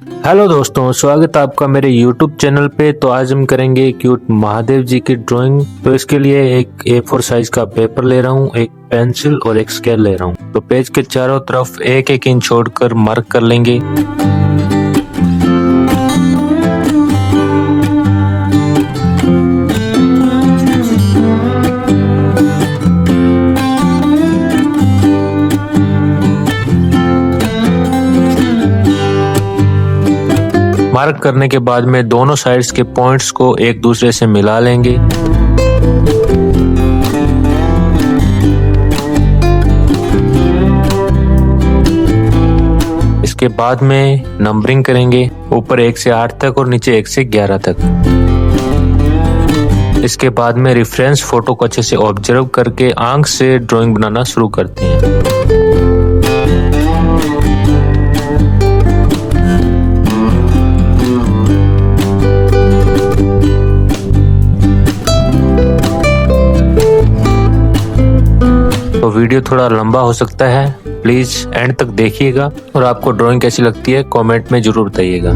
हेलो दोस्तों, स्वागत है आपका मेरे YouTube चैनल पे। तो आज हम करेंगे क्यूट महादेव जी की ड्राइंग। तो इसके लिए एक A4 साइज का पेपर ले रहा हूँ, एक पेंसिल और एक स्केल ले रहा हूँ। तो पेज के चारों तरफ एक एक इंच छोड़कर मार्क कर लेंगे। मार्क करने के बाद में दोनों साइड्स के पॉइंट्स को एक दूसरे से मिला लेंगे। इसके बाद में नंबरिंग करेंगे, ऊपर 1 से 8 तक और नीचे 1 से 11 तक। इसके बाद में रेफरेंस फोटो को अच्छे से ऑब्जर्व करके आंख से ड्राइंग बनाना शुरू करते हैं। तो वीडियो थोड़ा लंबा हो सकता है, प्लीज एंड तक देखिएगा और आपको ड्राइंग कैसी लगती है कमेंट में जरूर बताइएगा।